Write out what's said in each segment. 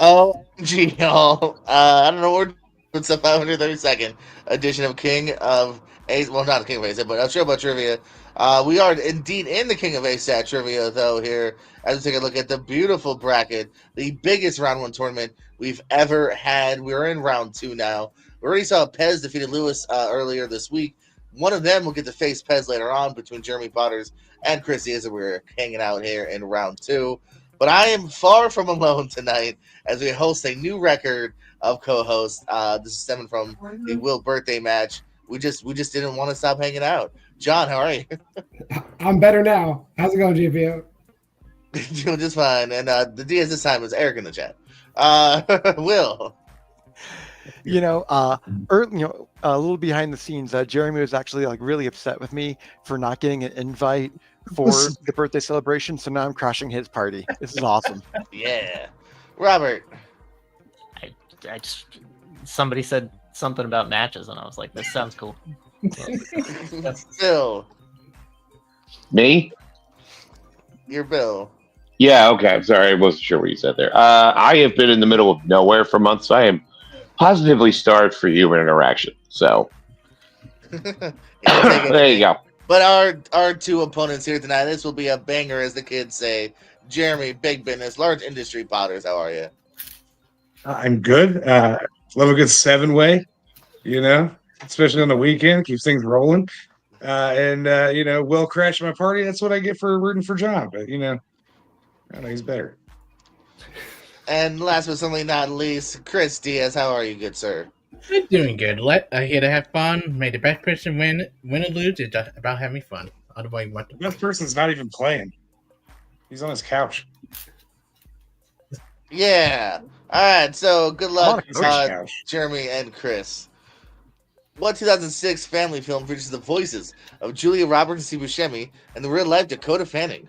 Oh, gee, y'all. I don't know where it's the 532nd edition of King of A. Well, not King of ASAT, but Showboat Trivia. We are indeed in the King of ASAT Trivia, though, here, as we take a look at the beautiful bracket, the biggest round one tournament we've ever had. We're in round two now. We already saw Pez defeated Lewis earlier this week. One of them will get to face Pez later on between Jeremy Potters and Chris Diaz, and we're hanging out here in round two. But I am far from alone tonight as we host a new record of co-hosts. This is stemming from the Will birthday match. We just didn't want to stop hanging out. John, how are you? I'm better now. How's it going, GPO? Doing just fine. And the DS this time is Eric in the chat. Will. A little behind the scenes, Jeremy was actually like really upset with me for not getting an invite for the birthday celebration. So now I'm crashing his party. This is awesome. Yeah. Robert. I just somebody said something about matches, and I was like, "This sounds cool." Bill. Me? You're Bill. Yeah, okay. I'm sorry. I wasn't sure what you said there. I have been in the middle of nowhere for months. I am positively starved for human interaction. So there you go. But our two opponents here tonight, this will be a banger, as the kids say. Jeremy, big business, large industry Potters. How are you? I'm good. Love a good 7-way, especially on the weekend, keeps things rolling. Will crash my party. That's what I get for rooting for John. But, I don't know, he's better. And last but certainly not least, Chris Diaz. How are you, good sir? I'm doing good. I'm here to have fun. May the best person win or lose. It's just about having fun. Otherwise, what? The best person's not even playing. He's on his couch. Yeah. All right. So good luck, couch. Jeremy and Chris. What 2006 family film features the voices of Julia Roberts and Steve Buscemi and the real-life Dakota Fanning?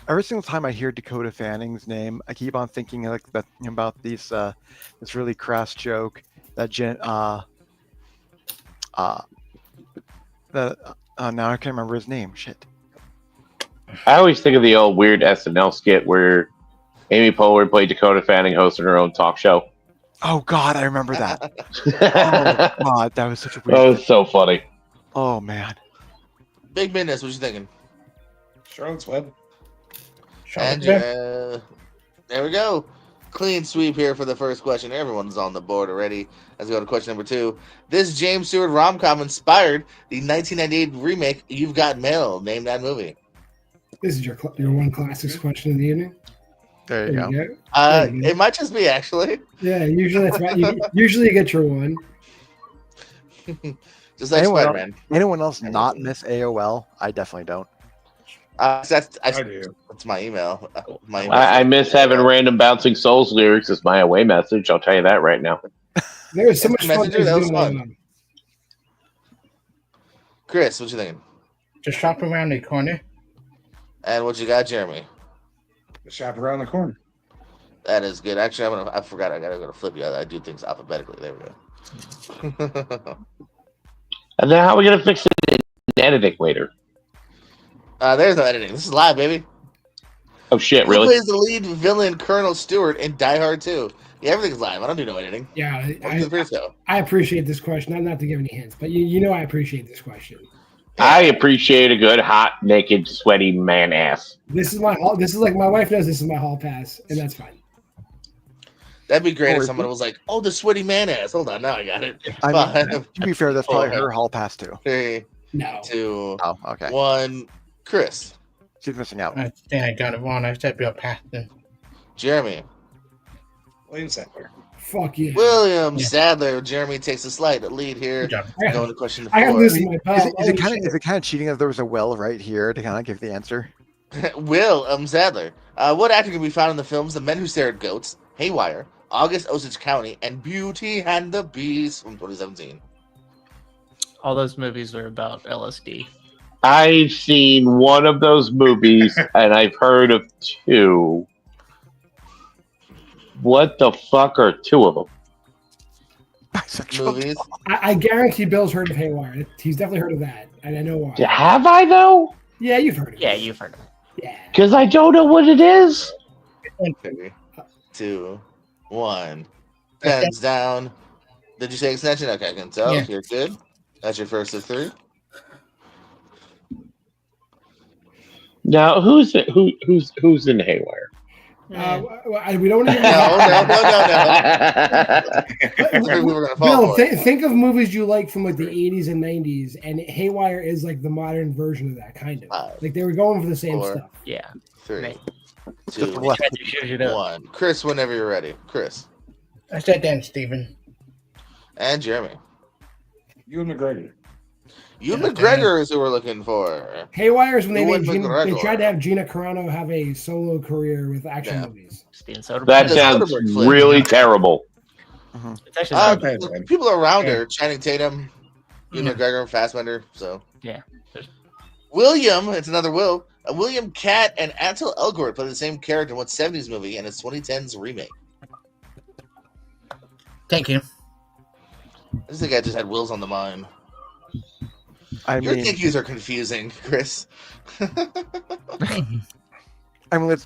Every single time I hear Dakota Fanning's name, I keep on thinking about this really crass joke that now I can't remember his name. Shit. I always think of the old weird SNL skit where Amy Poehler played Dakota Fanning hosting her own talk show. Oh God, I remember that. Oh God, that was such a weird. That was so funny. Oh man. Big business. What you thinking? Charlotte's Web. And there we go. Clean sweep here for the first question. Everyone's on the board already. Let's go to question number 2. This James Stewart rom-com inspired the 1998 remake You've Got Mail. Name that movie. This is your one classics question of the evening. There you go. It might just be, actually. Yeah, usually that's right. Usually you get your one. Just like Spider-Man. Anyone else not miss AOL? I definitely don't. I do. That's my email. I miss having random Bouncing Souls lyrics as my away message. I'll tell you that right now. There was so much fun. That was fun. Chris, what you thinking? Just shop around the corner. And what you got, Jeremy? Shop around the corner. That is good. Actually, I forgot. I gotta go to flip you. I do things alphabetically. There we go. And then how are we gonna fix it in editing later? There's no editing. This is live, baby. Oh shit! Who Really? plays the lead villain, Colonel Stewart, in Die Hard 2? Yeah, everything's live. I don't do no editing. Yeah, I appreciate this question. Not to give any hints, but you know I appreciate this question. I appreciate a good, hot, naked, sweaty man ass. This is my hall. This is like my wife knows this is my hall pass, and that's fine. That'd be great if someone was like, "Oh, the sweaty man ass." Hold on, now I got it. To be fair, that's probably her hall pass too. 3, No. 2, Oh, okay. 1. Chris. She's missing out. I think I got it wrong. I said real past it. Jeremy. William Sadler. Fuck you. William Sadler. Jeremy takes a slight lead here. Going to question 4. I got this in my pal. Is it kind of cheating if there was a Will right here to kind of give the answer? Will Sadler. What actor can be found in the films The Men Who Stare at Goats, Haywire, August Osage County, and Beauty and the Beast from 2017? All those movies are about LSD. I've seen one of those movies, and I've heard of 2. What the fuck are 2 of them? Movies. I guarantee Bill's heard of Haywire. He's definitely heard of that, and I know why. Have I though? Yeah, you've heard of Yeah, it. you've heard of it. Yeah. Because I don't know what it is. 3, 2, 1. Pens down. Did you say extension? Okay, I can tell. Yeah. You're good. That's your first of 3. Now, who's in Haywire? We don't even. No. Bill, We were gonna fall for it. think of movies you like from like the 80s and 90s, and Haywire is like the modern version of that, kind of. 5, Like they were going for the same 4, stuff. Yeah. 3, Right. 2, Just left. Tried to shoot it up. 1. Chris, whenever you're ready. Chris I said then, Stephen. and Jeremy. Ewan McGregor. You Yeah, McGregor is who we're looking for. Haywire is when they Ewan made Gina, they McGregor. tried to have Gina Carano have a solo career with action Yeah. movies. Steven Soderbergh. That the sounds Soderbergh flick. really terrible. It's actually Uh, not bad, man. people around Yeah. her, Channing Tatum, Ewan Yeah. McGregor, and Fassbender. So Yeah. There's- William, it's another Will. William Catt and Ansel Elgort play the same character in what 70s movie and its 2010s remake. Thank you. This guy just had Wills on the mind. I Your mean, thank yous are confusing, Chris. let's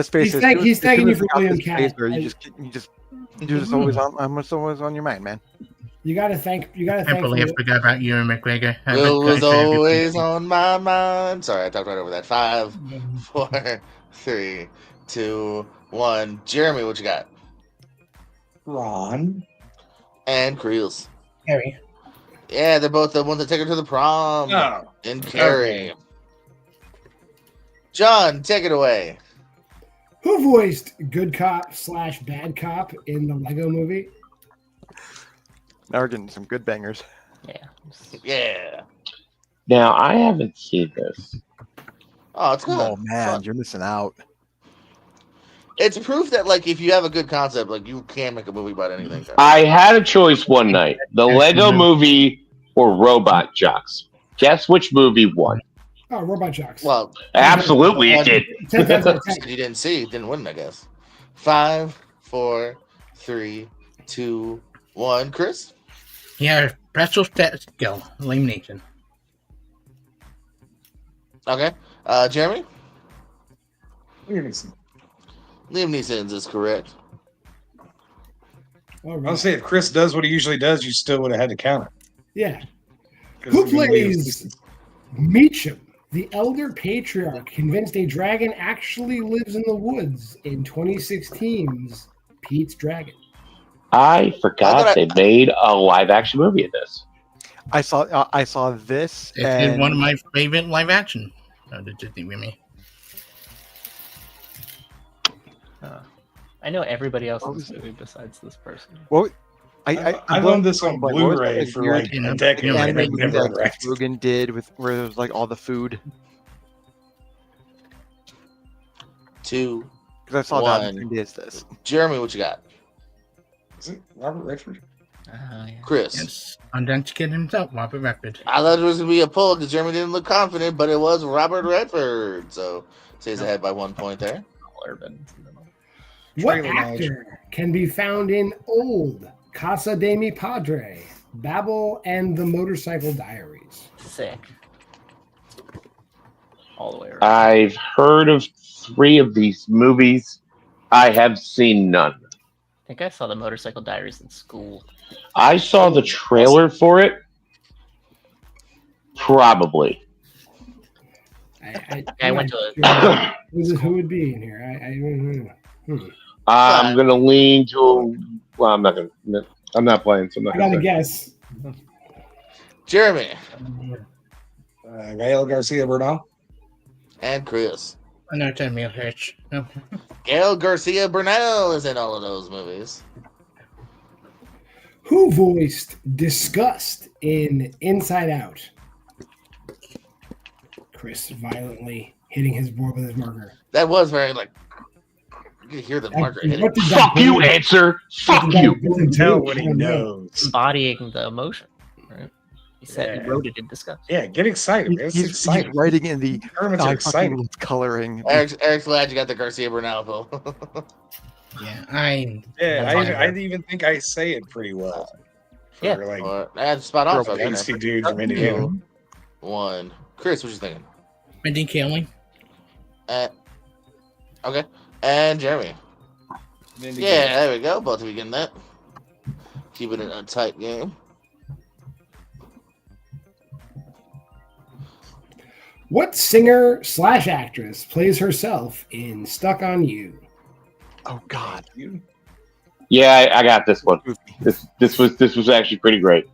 face it. He's thanking you for William You Catt. you're just always on. I'm just always on your mind, man. You gotta thank. I believe I forgot about Ewan McGregor. Will was always on my mind. Sorry, I talked right over that. 5, 4, 3, 2, 1. Jeremy, what you got? Ron. And Creels. Harry. Yeah, they're both the ones that take her to the prom. Oh, And Carrie. John, take it away. Who voiced good cop / bad cop in the Lego movie? Now we're getting some good bangers. Yeah. Yeah. Now, I haven't seen this. Oh, it's good. Oh man, Fun. you're missing out. It's proof that, like, if you have a good concept, like, you can make a movie about anything. I had a choice one night: the Lego Movie or Robot Jocks. Guess which movie won? Oh, Robot Jocks. Well, Absolutely, it did. 10 times out of 10. you didn't see, didn't win, I guess. 5, 4, 3, 2, 1. Chris? Yeah, pretzel stat skill. Liam Neeson. Okay. Jeremy? Liam Neeson. Liam Neeson's is correct. All I'll right. say if Chris does what he usually does, you still would have had to count it. Yeah. 'Cause Who I mean, Liam plays Neeson. Meacham, the elder patriarch convinced a dragon actually lives in the woods in 2016's Pete's Dragon? I forgot they made a live-action movie of this. I saw this, It's and one of my favorite live action of the Disney movie. I know everybody else in this movie besides this person. what I I've owned this on like, what was Blu-ray that for weird like you know, a decade. you know, and anime I've movie never that interacted. Rogan did with where there was like all the food? 2. Because I saw that. One. And is this? Jeremy, what you got? Is it Robert Redford? Yeah. Chris? Yes. Undone Kid himself, Robert Redford. I thought it was going to be a pull because Jeremy didn't look confident, but it was Robert Redford. So stays ahead by 1 point there. Urban. What Trailer knowledge. actor can be found in Old, Casa de Mi Padre, Babel, and The Motorcycle Diaries? Sick. All the way around. I've heard of 3 of these movies. I have seen none. I think I saw the Motorcycle Diaries in school. I saw the trailer for it. Probably. I went to Who would be in here? I'm gonna lean to. Well, I'm not gonna. I'm not playing. So I'm not I gonna gotta say. guess. Jeremy Gael Garcia Bernal. and Chris. Another time, Meal Hitch. No. Gail Garcia Bernal is in all of those movies. Who voiced Disgust in Inside Out? Chris violently hitting his board with his marker. That was very, like, you could hear the marker hitting. What did Fuck that you, do? answer. Fuck What did you. that You can do? tell what I he don't know. knows. embodying the emotion. Right? He said he Yeah. wrote it in disgust. Yeah, get excited. It's He's exciting. writing in the Tournaments are exciting. coloring. Eric's glad you got the Garcia Bernal pull. Yeah, I. Yeah, That's I even think I say it pretty well. For Yeah. like That's spot on. an For angsty dude from Indiana. 1. Chris, what you thinking? Mindy Kaling. Okay. And Jeremy. Yeah, there we go. Both of you getting that. Keeping it a tight game. What singer/actress plays herself in Stuck on You? Oh God. Yeah, I got this one. This was actually pretty great.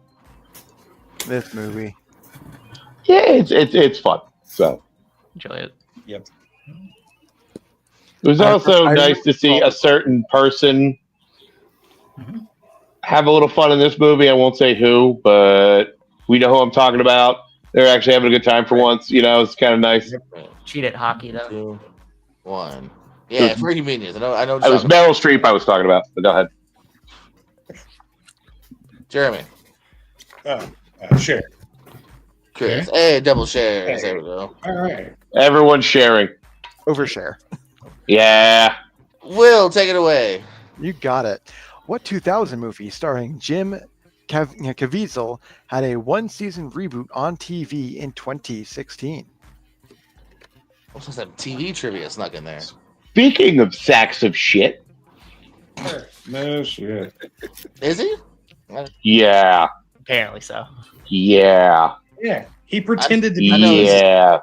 This movie. Yeah, it's fun. So Enjoy it. Yep. it was also nice to see a certain person have a little fun in this movie. I won't say who, but we know who I'm talking about. They're actually having a good time for once. You know, it's kind of nice. Cheat at hockey though. 2, 1. Yeah, for convenience. I know. It was Meryl Streep I was talking about. But go ahead. Jeremy. Share. Chris. Hey, double shares. There we go. All right. Everyone's sharing. Overshare. Yeah. Will, take it away. You got it. What 2000 movie starring Jim Caviezel had a one-season reboot on TV in 2016? What's some TV trivia snuck in there? Speaking of sacks of shit. No shit. Is he? Yeah. Apparently so. Yeah. Yeah. He pretended to be. Yeah.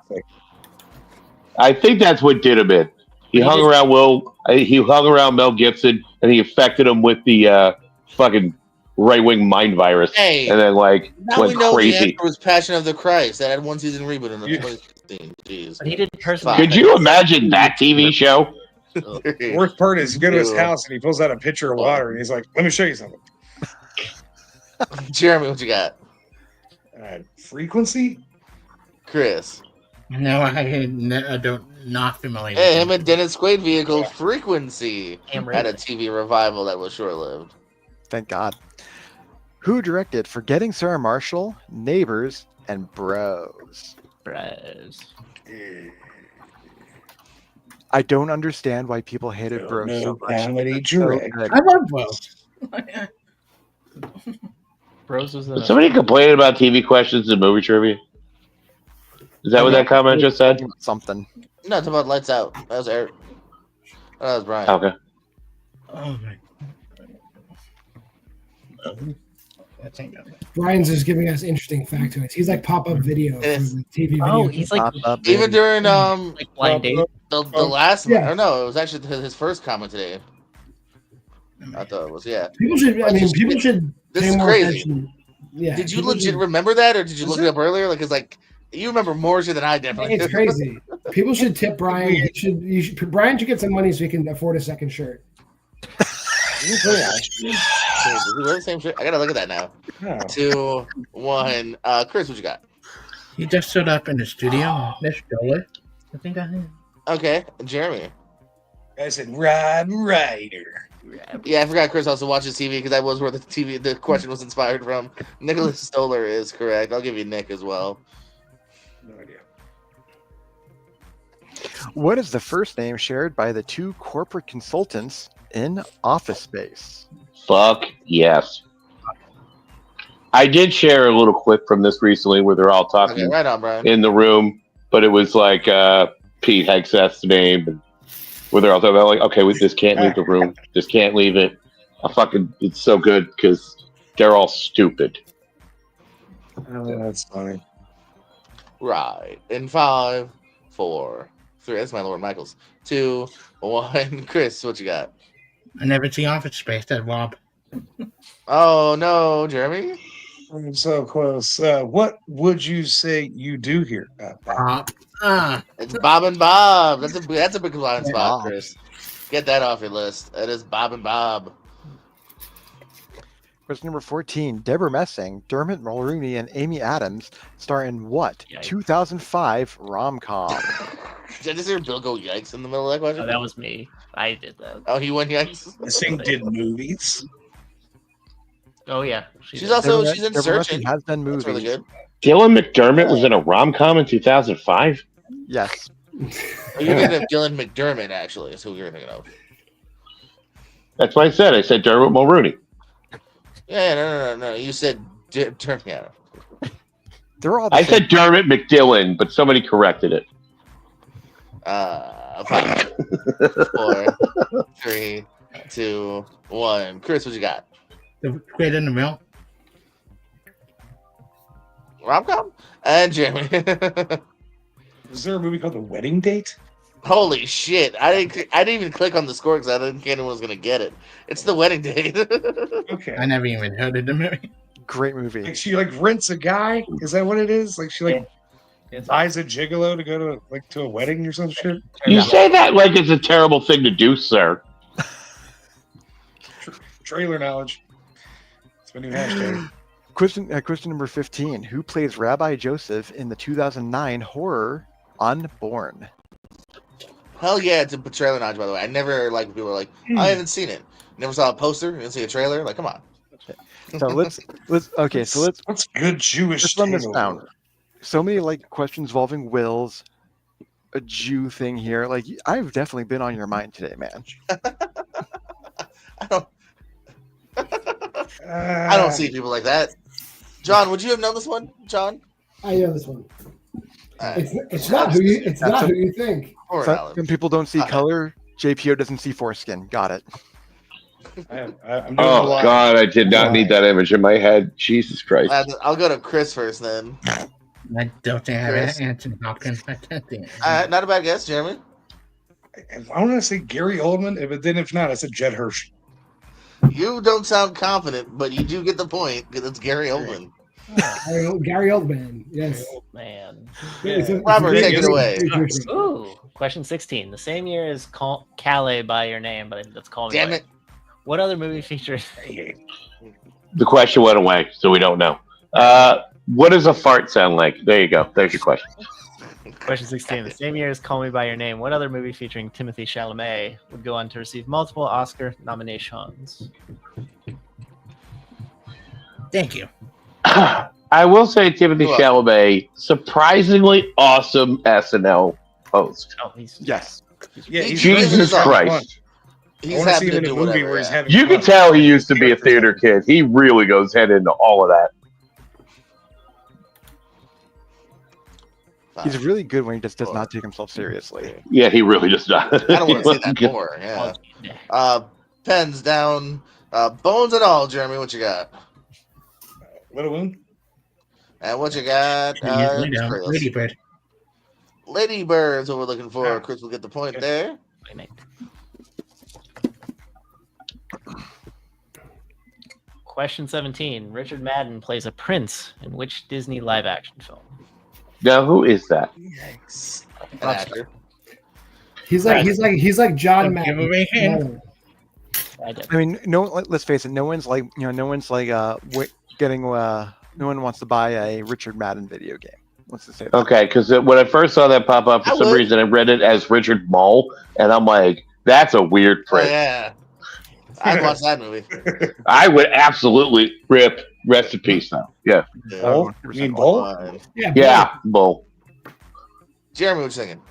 I think that's what did him in. He hung around Mel Gibson, and he affected him with the fucking right-wing mind virus. Hey, and then now went we know crazy. the answer was Passion of the Christ. That had one season reboot in the 2016. Jeez. But he did personally. Could you imagine that TV show? The worst part is you go to his house and he pulls out a pitcher of water and he's like, "Let me show you something." Jeremy, what you got? Frequency? Chris. No, I don't not familiar. Hey, with him and Dennis Quaid vehicle Frequency Damn right. had a TV revival that was short-lived. Thank God. Who directed Forgetting Sarah Marshall, Neighbors, and Bros? Bros. I don't understand why people hated Bros so much. Comedy It's so direct. good. I love both. Bros was in Was somebody complaining about TV questions and movie trivia? Is that what that comment just said? Something. No, it's about Lights Out. That was Eric. That was Brian. Okay. Oh my. That's ain't good. Brian's just giving us interesting factoids. He's like pop-up video Yes. from the TV video. Oh, he's like Pop-up Even video. during like blind date. the last Yeah. or no, it was actually his first comment today. I thought it was People should. I mean, people should. This pay is more crazy. attention. Yeah. Did you people legit should- remember that, or did you Is look it? it up earlier? Like, it's like you remember more shit than I I definitely. think it's crazy. People should tip Brian. Brian should get some money so he can afford a second shirt. Did he wear the same shirt? I gotta look at that now. Oh. 2, 1. Chris, what you got? He just showed up in the studio. Miss Dola. I think I am. Okay, Jeremy. I said Rob Ryder. Yeah, I forgot Chris also watches TV because that was where the question was inspired from. Nicholas Stoller is correct. I'll give you Nick as well. No idea. What is the first name shared by the two corporate consultants in Office Space? Fuck yes. I did share a little clip from this recently where they're all talking Okay, right on, Brian. in the room, but it was like Pete Hegseth's name, and where they're all talking about like, okay, we just can't leave the room, just can't leave it. It's so good because they're all stupid. Oh, that's funny. Right. In 5, 4, 3. That's my Lord Michaels. 2, 1. Chris, what you got? I never see Office Space. That Rob. Oh no, Jeremy. I'm so close. What would you say you do here? Bob? It's Bob and Bob. That's a big blind spot, Bob. Chris. Get that off your list. It is Bob and Bob. Question number 14. Deborah Messing, Dermot Mulroney, and Amy Adams star in what Yikes. 2005 rom-com? Did I just hear Bill go yikes in the middle of that question? Oh, that was me. I did that. Oh, he went yikes. This thing did movies. Oh yeah. She's did. also she's in Deborah Searching. Messing has done That's movies. really good. Dylan McDermott was in a rom-com in 2005. Yes. Oh, you're thinking of Dylan McDermott, actually. Is who you're thinking of. That's what I said. I said Dermot Mulroney. Yeah, no. You said Dermot. Yeah. They're all the I same. said Dermot McDillon, but somebody corrected it. 5, 4, 3, 2, 1. Chris, what you got? The Great in the Mill. Rom-com? And Jeremy. Is there a movie called The Wedding Date? Holy shit! I didn't even click on the score because I didn't think anyone was gonna get it. It's The Wedding Date. Okay. I never even heard of the movie. Great movie. Like she rents a guy. Is that what it is? Like she buys a gigolo to go to a wedding or some shit. You say that like it's a terrible thing to do, sir. Trailer knowledge. It's my new hashtag. Question number 15. Who plays Rabbi Joseph in the 2009 horror Unborn? Hell yeah, it's a trailer knowledge, by the way. I never like when people are like, I haven't seen it. Never saw a poster, didn't see a trailer. Like, come on. So let's What's good Jewish run this tale? down. So many like questions involving wills, a Jew thing here. Like I've definitely been on your mind today, man. I don't see people like that. John, would you have known this one, John? I know this one. Alright. It's not who you think. Horror Some knowledge. people don't see color. JPO doesn't see foreskin. Got it. I'm doing Oh a lot. God, I did not need that image in my head. Jesus Christ. I'll go to Chris first then. I don't think I Chris? have Anthony Hopkins. I can't think. Not a bad guess, Jeremy. I want to say Gary Oldman, but then if not, I said Jed Hirsch. You don't sound confident, but you do get the point because it's Gary Oldman. Gary Oldman. Yes. Man. Robert, take it away. Ooh. Question 16. The same year as Calais by Your Name, but that's Call Me Damn By. it. What other movie features? The question went away, so we don't know. What does a fart sound like? There you go. There's your question. Question 16. The same year as Call Me By Your Name, what other movie featuring Timothée Chalamet would go on to receive multiple Oscar nominations? Thank you. I will say Timothy Cool. Chalamet, surprisingly awesome SNL host. Oh, he's Yes. Yeah, he's Jesus having fun. Christ. I He's want to happy see him to in a do movie whatever. where he's Yeah. having You can fun. tell he used to be a theater kid. He really goes head into all of that. He's really good when he just does not take himself seriously. Yeah, he really does not. I don't want to see that more. Yeah. Pens down. Bones and all, Jeremy. What you got? Little Wound. And what you got? Chris? Lady Bird. Lady Bird's what we're looking for. Chris will get the point there. Question 17. Richard Madden plays a prince in which Disney live-action film? Now, who is that? Yikes. An actor. He's like John Don't give Madden. away him. I mean, let's face it. No one's like getting. No one wants to buy a Richard Madden video game. Let's just say that. Okay, because when I first saw that pop up, for I some would. reason I read it as Richard Mole, and I'm like, that's a weird Oh, print. yeah. I'd watch that movie. I would absolutely rip. Rest in peace now. Yeah. Bull? You mean Bull? Yeah, Bull. Jeremy, what you thinking?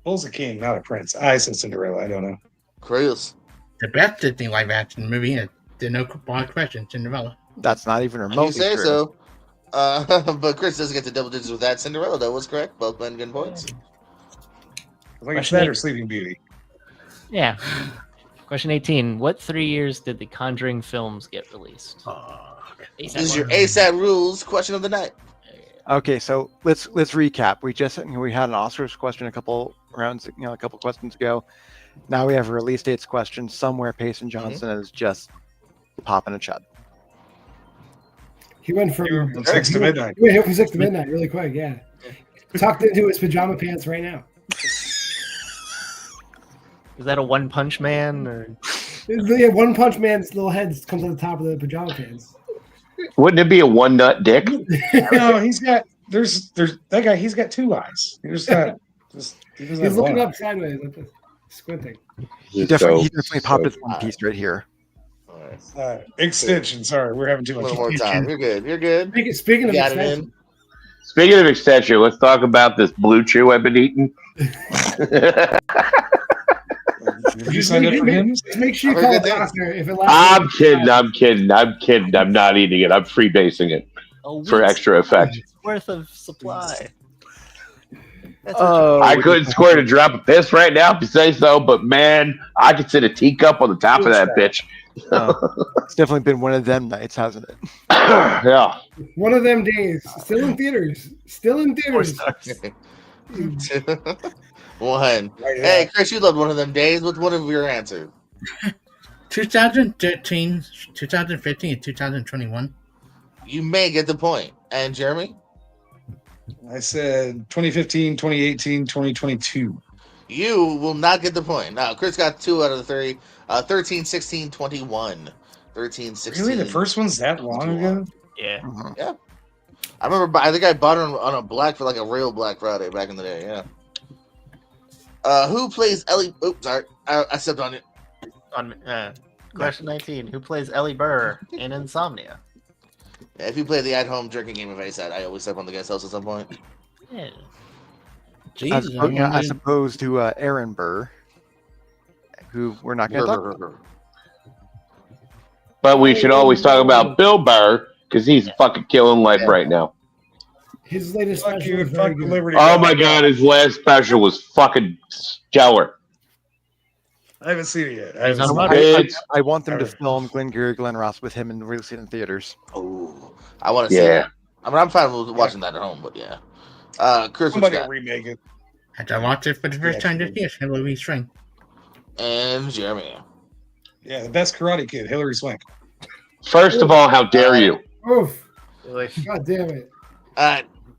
Bull's a king, not a prince. I said Cinderella. I don't know. Chris. The best Disney live action movie, there's no question, Cinderella. That's not even You remotely say true. so. But Chris doesn't get to double digits with that. Cinderella, though, was correct. Both men getting points. Like it's that or Sleeping Beauty. Yeah. Question 18. What 3 years did the Conjuring films get released? This is your ASAT rules question of the night. Okay, so let's recap. We had an Oscars question a couple questions ago. Now we have a release dates question. Somewhere Payson Johnson is just popping a chud. He went from From 6 to midnight. He went from 6 to midnight really quick. Yeah, tucked into his pajama pants right now. Is that a One Punch Man? Or Yeah, One Punch Man's little head comes on the top of the pajama pants. Wouldn't it be a one nut dick? No, he's got. There's that guy. He's got 2 eyes. He doesn't He's have looking one. up sideways, like this, squinting. He definitely popped his one piece right here. All right. Extension. Sorry, we're having too One much. more time. You're good. You're good. Speaking of Got it extension, in. Speaking of extension, let's talk about this blue chew I've been eating. Have you signed up for him? just make sure you I've call heard the good doctor if it lasts. I'm kidding. I'm not eating it. I'm freebasing it a for week's extra effect. worth of supply. That's what you I couldn't squirt a drop of piss right now if you say so, but man, I could sit a teacup on the top of that bitch. It's definitely been one of them nights, hasn't it? Yeah. One of them days. Still in theaters. Still in 4 theaters. stars. One. Hey, Chris, you loved one of them days. What's one of your answers? 2013, 2015, and 2021. You may get the point. And Jeremy? I said 2015, 2018, 2022. You will not get the point. Now, Chris got 2 out of the 3. 13, 16, 21. 13, 16. Really? The first one's that long ago? Yeah. Mhm. I remember, I think I bought it on a Black for like a real Black Friday back in the day, yeah. Who plays Ellie? Oops, sorry. I stepped on it. On question 19, who plays Ellie Burr in Insomnia? Yeah, if you play the at-home drinking game of ASAT, I always step on the guest house at some point. Yeah. Jesus, As opposed to Aaron Burr, who we're not going to talk about. But we should always talk about Bill Burr because he's fucking killing life right now. His latest Fuck special you is and very fuck the good. Liberty. Oh my god, his last special was fucking stellar. I haven't seen it yet. He's on I want them to film Glengarry Glen Ross with him and release it in theaters. Oh, I want to see Yeah. that. I mean, I'm fine with watching that at home, but yeah. Chris, what Somebody you will got? remake it. I watched it for the first time this year. Hillary Swank. And Jeremy. Yeah, the best Karate Kid, Hillary Swank. First of all, how dare you? Oof. Really? God damn it.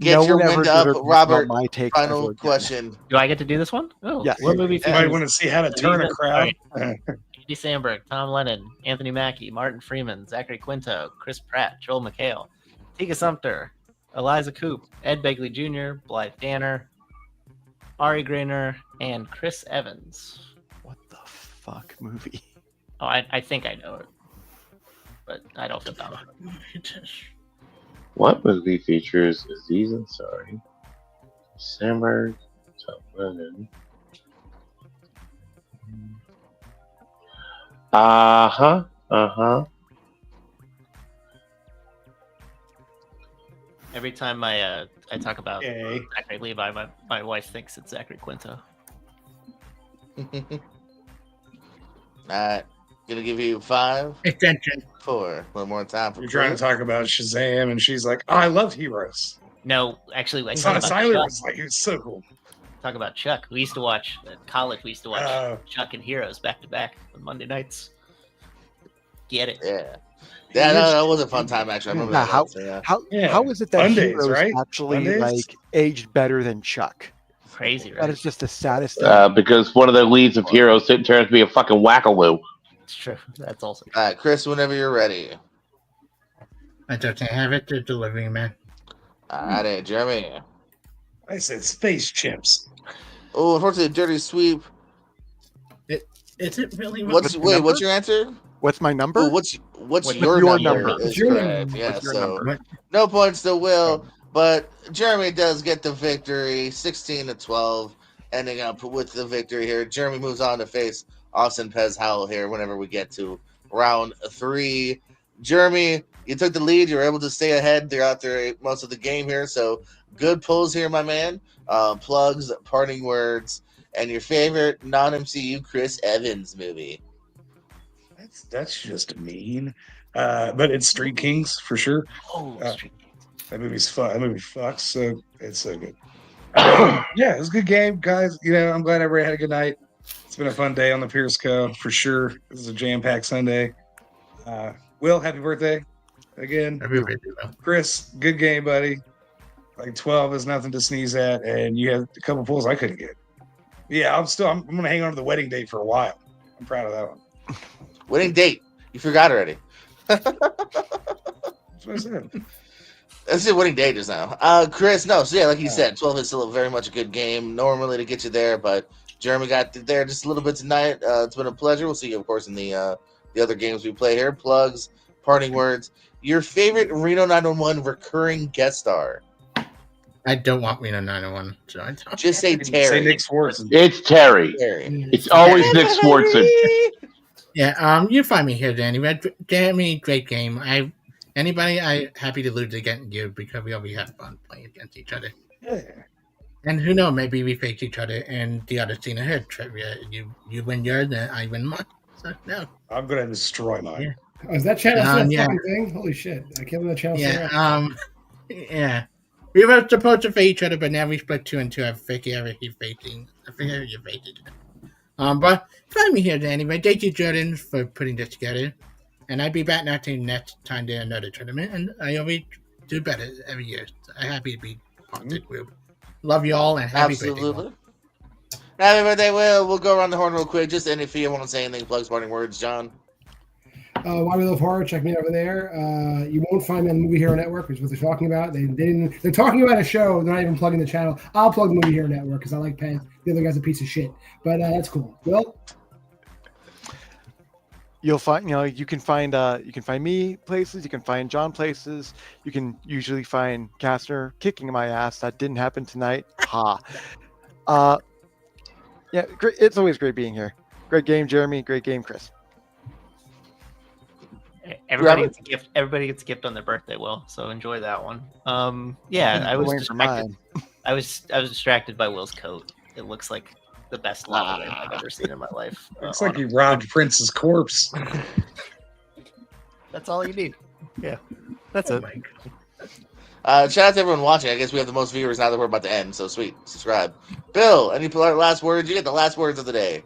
Get No your one ever wind up, deserves to know Robert. my take ever Final again. question. Do I get to do this one? Oh, Yes. What movie You might features want to see how to turn a crowd. Andy Samberg, Tom Lennon, Anthony Mackie, Martin Freeman, Zachary Quinto, Chris Pratt, Joel McHale, Tika Sumpter, Eliza Coupe, Ed Begley Jr., Blythe Danner, Ari Grainer, and Chris Evans. What the fuck movie? Oh, I think I know it, but I don't know. What movie features Aziz Ansari, Samberg, Tom Lennon? Every time I talk about Okay. Zachary Levi, my wife thinks it's Zachary Quinto. Alright. Gonna give you 5, Attention. 4. One more time for You're trying to talk about Shazam, and she's like, "Oh, I love Heroes." No, actually, I talk Son about Tyler Chuck. was like, "It was so cool." Talk about Chuck. We used to watch at college. We used to watch Oh. Chuck and Heroes back to back on Monday nights. Get it? Yeah. Yeah, no, that was a fun time, actually. I remember Yeah, that. So, yeah. Yeah. How is it that Mondays, Heroes right? actually Mondays? like aged better than Chuck? Crazy, That right? is just the saddest thing. Because one of the leads of Heroes turns to be a fucking wackaloo. It's true. That's also true. Alright, Chris, whenever you're ready. I don't have it. The delivery man. Alright, Jeremy. I said space chimps. Oh, unfortunately, dirty sweep. Is it really? What's your answer? What's my number? Ooh, what's What's your your number? number? Is Your correct. number. Yeah, What's your so number? no points to Will, but Jeremy does get the victory, 16-12, ending up with the victory here. Jeremy moves on to face Austin Pez Howell here whenever we get to round 3. Jeremy, you took the lead. You were able to stay ahead throughout most of the game here, so good pulls here, my man. Plugs, parting words, and your favorite non-MCU Chris Evans movie. That's just mean. But it's Street Kings for sure. Oh, That movie's fun. That movie fucks. So it's so good. Yeah, it was a good game, guys. You know, I'm glad everybody had a good night. It's been a fun day on the Pierce Co. for sure. This is a jam-packed Sunday. Will, happy birthday again. Everybody do well. Chris, good game, buddy. Like 12 is nothing to sneeze at, and you had a couple pulls I couldn't get. Yeah, I'm gonna hang on to the wedding date for a while. I'm proud of that one. Winning date. You forgot already. That's what I said. That's the winning day just now. Chris, no. So yeah, like you said, 12 is still very much a good game normally to get you there, but Jeremy got there just a little bit tonight. It's been a pleasure. We'll see you, of course, in the other games we play here. Plugs, parting words. Your favorite Reno 911 recurring guest star. I don't want Reno 901. So I don't. Just say Say Terry. Nick Swartz. It's Terry. Terry. It's always Nick Swartzen. Yeah, you find me here, Danny. Danny, great game. I happy to lose against you because we always have fun playing against each other. Yeah. And who knows? Maybe we face each other in the other scene ahead trivia. You win yours, and I win mine. So no. I'm gonna destroy mine. Yeah. Oh, is that channel still a Yeah. fucking thing? Holy shit! I can't believe that channel still Yeah. around. Yeah. We were supposed to face each other, but now we split 2 and 2. I forget who facing. I forget who you're facing. But find me here anyway. Thank you, Jordan, for putting this together. And I'll be back next time to another tournament. And I always do better every year. So I'm happy to be part of the group. Love you all and happy birthday. Absolutely. Happy birthday, Will. We'll go around the horn real quick. Just any if you want to say anything, plug parting words, John. Why We Love Horror, check me out over there. You won't find me on the Movie Hero Network, which is what they're talking about. They're talking about a show. They're not even plugging the channel. I'll plug the Movie Hero Network because I like Penn. The other guy's a piece of shit. But that's cool. Will? You'll find, you can find me places. You can find John places. You can usually find Kastner kicking my ass. That didn't happen tonight. Ha. Yeah, great. It's always great being here. Great game, Jeremy. Great game, Chris. Everybody gets a gift. Everybody gets a gift on their birthday, Will. So enjoy that one. Yeah, I was distracted. I was distracted by Will's coat. It looks like the best lava lamp I've ever seen in my life. Looks like he robbed Prince's corpse. That's all you need. Yeah, that's it. Shout out to everyone watching. I guess we have the most viewers now that we're about to end. So sweet. Subscribe. Bill, any last words? You get the last words of the day.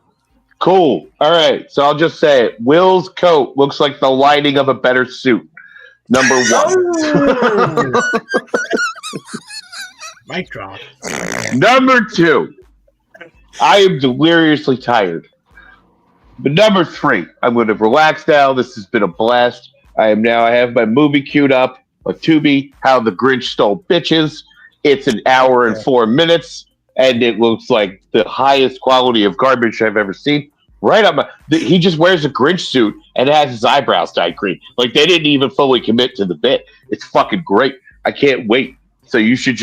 Cool. All right. So I'll just say it. Will's coat looks like the lining of a better suit. Number 1. Mic drop. Number 2. I am deliriously tired. But number 3, I'm going to relax now. This has been a blast. I have my movie queued up. A Tubi, How the Grinch Stole Bitches. It's an hour and 4 minutes. And it looks like the highest quality of garbage I've ever seen. Right up he just wears a Grinch suit and has his eyebrows dyed green. Like they didn't even fully commit to the bit. It's fucking great. I can't wait. So you should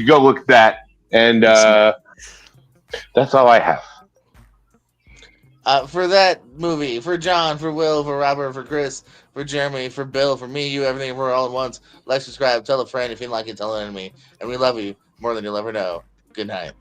go look at that. And that's all I have. For that movie, for John, for Will, for Robert, for Chris, for Jeremy, for Bill, for me, you, everything, for all at once. Like, subscribe, tell a friend. If you like it, tell an enemy. And we love you more than you'll ever know. Good night.